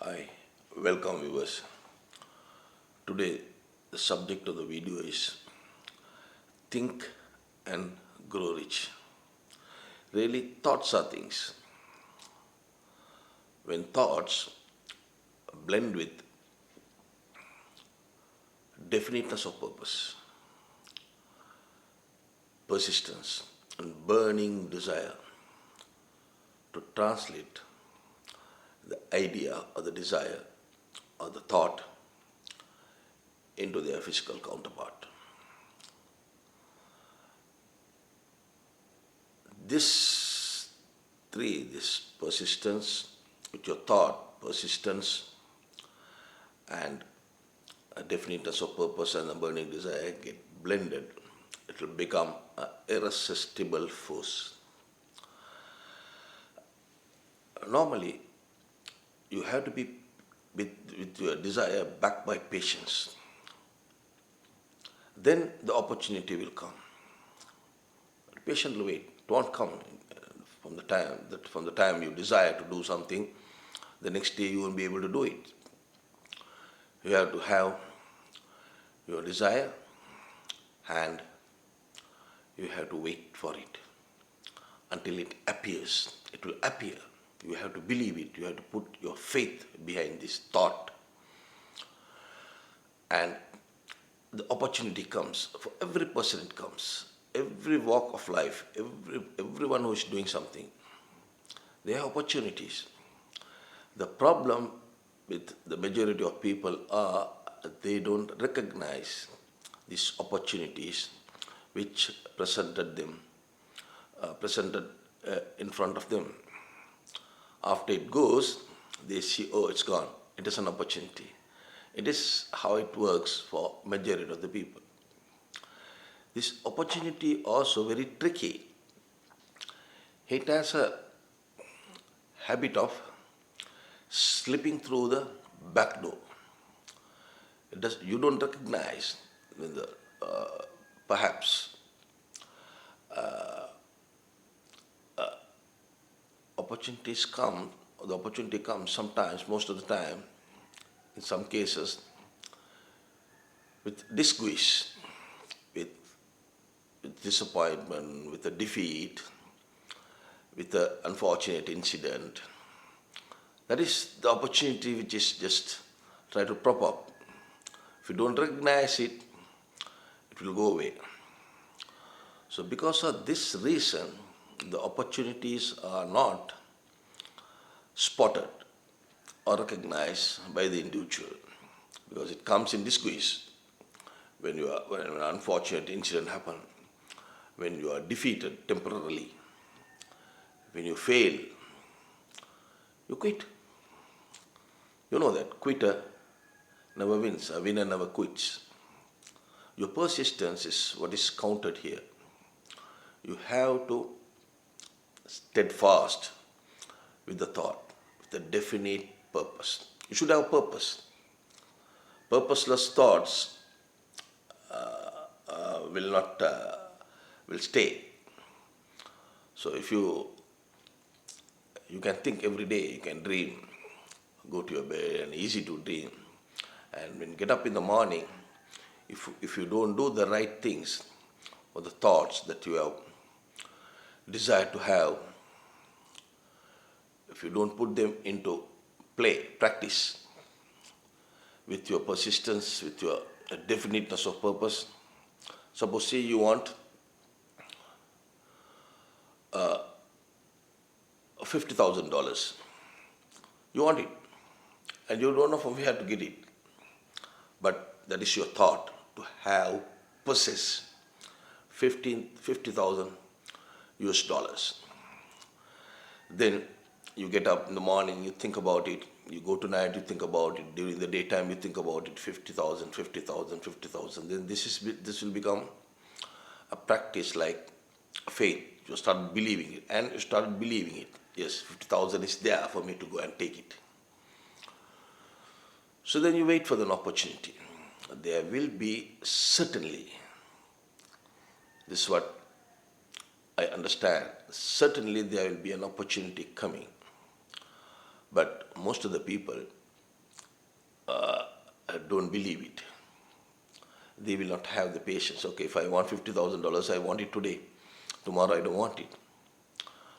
Hi, welcome viewers. Today, the subject of the video is Think and Grow Rich. Really, thoughts are things. When thoughts blend with definiteness of purpose, persistence, and burning desire to translate the idea or the desire or the thought into their physical counterpart. This persistence with your thought, persistence, and a definiteness of purpose and a burning desire get blended, it will become an irresistible force. Normally, you have to be with your desire backed by patience. Then the opportunity will come. Patiently wait. It won't come from the time you desire to do something. The next day you won't be able to do it. You have to have your desire and you have to wait for it until it appears. It will appear. You have to believe it. You have to put your faith behind this thought. And the opportunity comes. For every person it comes. Every walk of life, everyone who is doing something, they have opportunities. The problem with the majority of people are they don't recognize these opportunities which presented in front of them. After it goes, they see, oh, it's gone. It is an opportunity. It is how it works for majority of the people. This opportunity also very tricky. It has a habit of slipping through the back door. You don't recognize the, perhaps opportunities come. The opportunity comes sometimes, most of the time, in some cases, with disguise, with disappointment, with a defeat, with an unfortunate incident. That is the opportunity which is just try to prop up. If you don't recognize it, it will go away. So because of this reason, the opportunities are not spotted or recognized by the individual because it comes in disguise. When an unfortunate incident happens, when you are defeated temporarily, when you fail, you quit. You know that quitter never wins, a winner never quits. Your persistence is what is counted here. You have to steadfast with the thought, with a definite purpose. You should have purpose. Purposeless thoughts will stay. So if you can think every day, you can dream, go to your bed and easy to dream. And when you get up in the morning, if you don't do the right things or the thoughts that you have desired to have, if you don't put them into practice with your persistence, with your definiteness of purpose, suppose say you want $50,000. You want it and you don't know from where to get it. But that is your thought to possess 50,000 US dollars. Then you get up in the morning, you think about it. You go to night, you think about it. During the daytime, you think about it. 50,000, 50,000, 50,000. Then this will become a practice like faith. You start believing it, and you start believing it. Yes, 50,000 is there for me to go and take it. So then you wait for an opportunity. There will be certainly, this is what I understand, certainly there will be an opportunity coming. But most of the people, don't believe it. They will not have the patience. Okay, if I want $50,000, I want it today. Tomorrow I don't want it.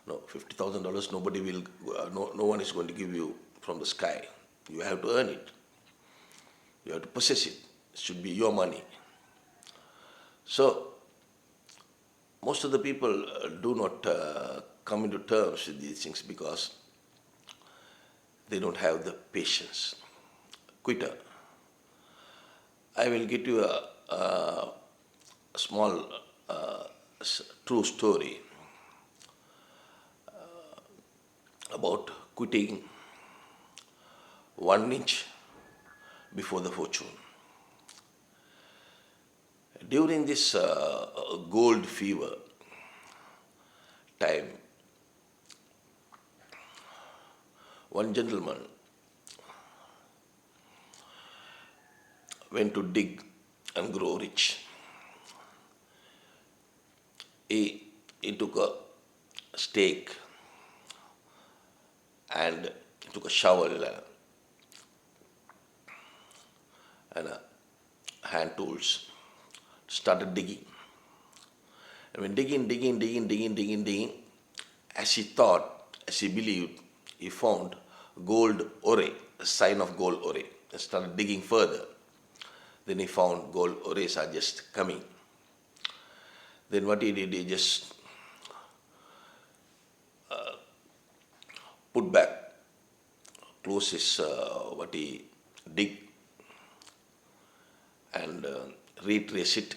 No, $50,000 nobody will, no one is going to give you from the sky. You have to earn it. You have to possess it. It should be your money. So, most of the people do not come into terms with these things because they don't have the patience. Quitter. I will give you a small true story about quitting 1 inch before the fortune. During this gold fever time, one gentleman went to dig and grow rich. He took a stake and took a shovel and hand tools, started digging. And when digging, as he thought, as he believed, he found gold ore, a sign of gold ore, and started digging further. Then he found gold ores are just coming. Then what he did, he just put back, close his what he dig, and retrace it,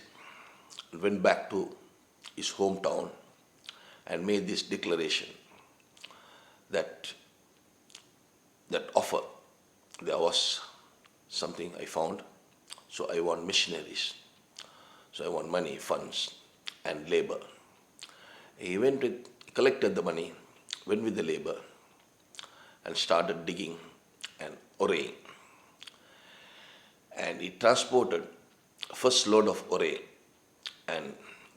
went back to his hometown and made this declaration that offer, there was something I found, so I want missionaries, so I want money, funds and labor. He collected the money, went with the labor and started digging and oraying. And he transported first load of ore and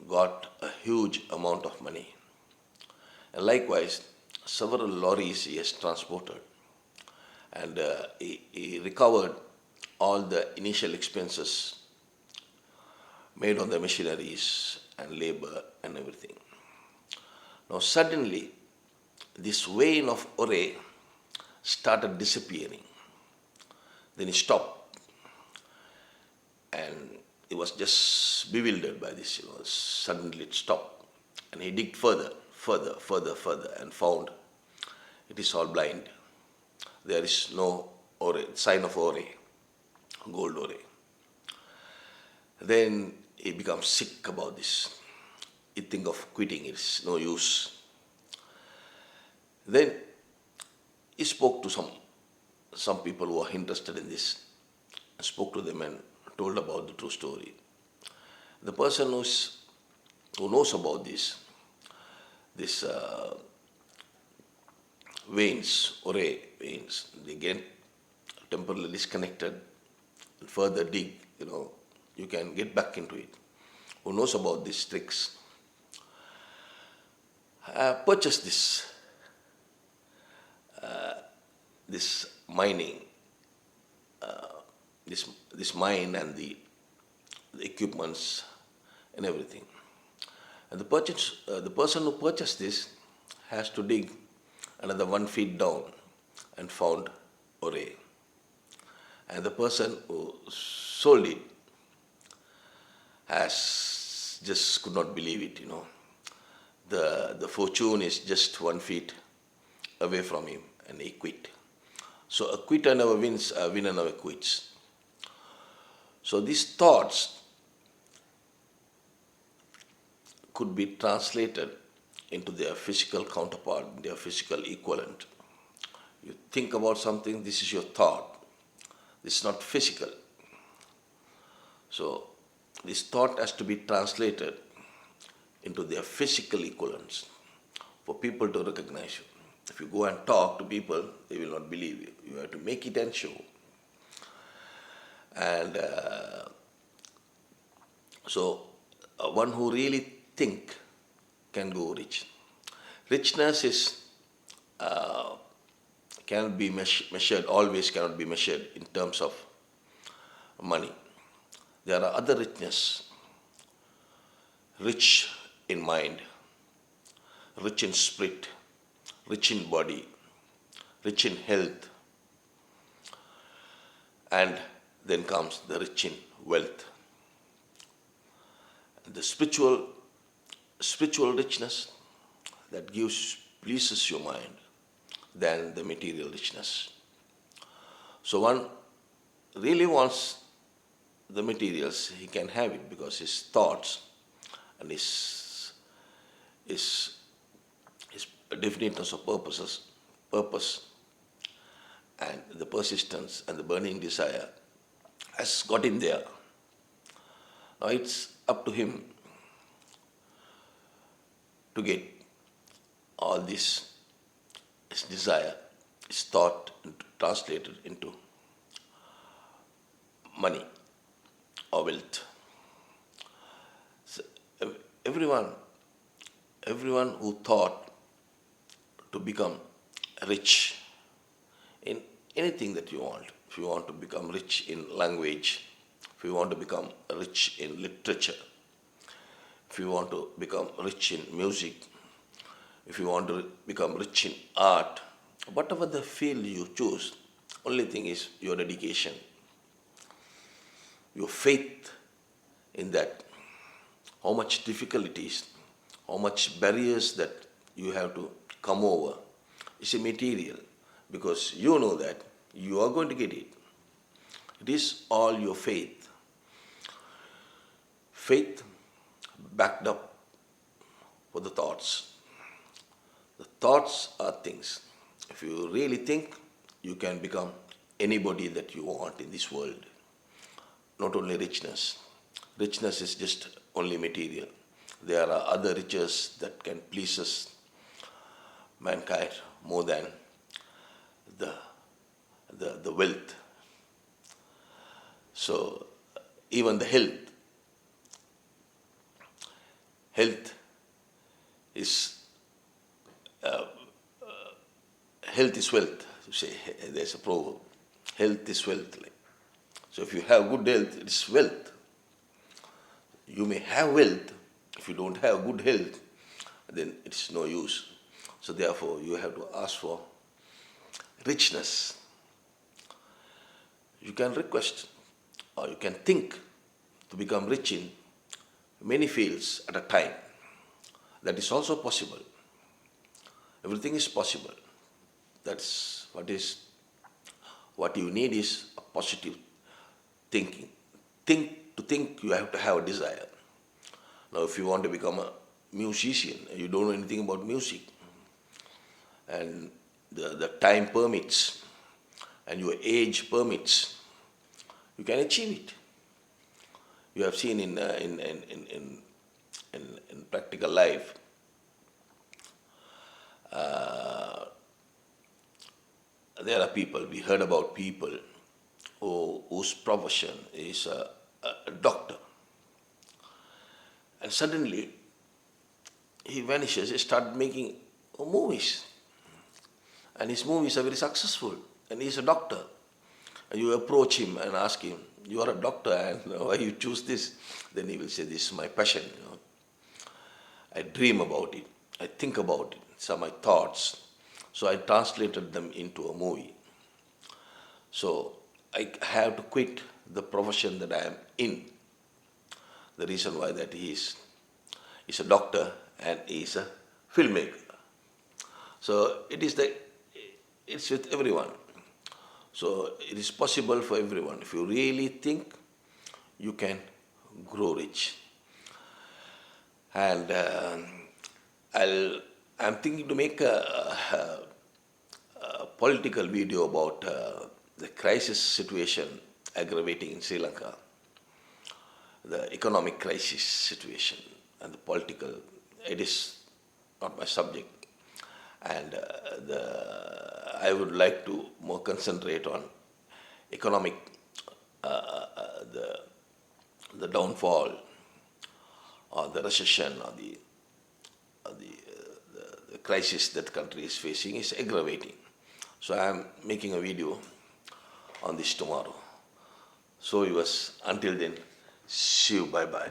got a huge amount of money. And likewise, several lorries he has transported. And he recovered all the initial expenses made on the machineries and labor and everything. Now suddenly, this vein of ore started disappearing. Then he stopped, and he was just bewildered by this. Suddenly it stopped, and he digged further, and found it is all blind. There is no ore, sign of ore, gold ore. Then he becomes sick about this. He think of quitting, it's no use. Then he spoke to some people who are interested in this, and spoke to them and told about the true story. The person who knows about this veins, ore veins, they get temporarily disconnected and further dig, you can get back into it. Who knows about these tricks? Purchase this mining, this mine and the equipments and everything. And the person who purchased this has to dig another 1 feet down and found ore. And the person who sold it just could not believe it, The fortune is just 1 feet away from him, and he quit. So a quitter never wins, a winner never quits. So these thoughts could be translated into their physical counterpart, their physical equivalent. You think about something, this is your thought. This is not physical. So this thought has to be translated into their physical equivalents for people to recognize you. If you go and talk to people, they will not believe you. You have to make it and show. And so one who really think can go rich. Richness is cannot be measured, always cannot be measured in terms of money. There are other richness, rich in mind, rich in spirit, rich in body, rich in health, and then comes the rich in wealth. The spiritual richness that gives pleases your mind than the material richness. So one really wants the materials, he can have it because his thoughts and his definiteness of purpose and the persistence and the burning desire has got in there. Now it's up to him to get all this, his desire, his thought translated into money or wealth. So everyone who thought to become rich in anything that you want, if you want to become rich in language, if you want to become rich in literature, if you want to become rich in music, if you want to become rich in art, whatever the field you choose, only thing is your dedication, your faith in that, how much difficulties, how much barriers that you have to come over is immaterial because you know that you are going to get it. It is all your faith. Faith backed up for the thoughts. The thoughts are things. If you really think, you can become anybody that you want in this world. Not only richness. Richness is just only material. There are other riches that can please us, mankind, more than the wealth. So even the health is health is wealth. You say there's a proverb. Health is wealth. So if you have good health, it's wealth. You may have wealth. If you don't have good health, then it's no use. So therefore, you have to ask for richness. You can request or you can think to become rich in many fields at a time. That is also possible. Everything is possible. That's what you need is a positive thinking. To think, you have to have a desire. Now, if you want to become a musician, you don't know anything about music, and the time permits, and your age permits, you can achieve it. You have seen in practical life, there are people, we heard about people whose profession is a doctor. And suddenly, he vanishes, he starts making movies. And his movies are very successful. And he's a doctor. And you approach him and ask him, you are a doctor and why you choose this? Then he will say, this is my passion. I dream about it. I think about it. These are my thoughts. So I translated them into a movie. So I have to quit the profession that I am in. The reason why that he's a doctor and he's a filmmaker. So it's with everyone. So it is possible for everyone. If you really think, you can grow rich. And I'm thinking to make a political video about the crisis situation aggravating in Sri Lanka, the economic crisis situation and the political. It is not my subject, and I would like to more concentrate on economic, the downfall or the recession or the crisis that country is facing is aggravating. So I am making a video on this tomorrow. So So yours. Until then, see you. Bye bye.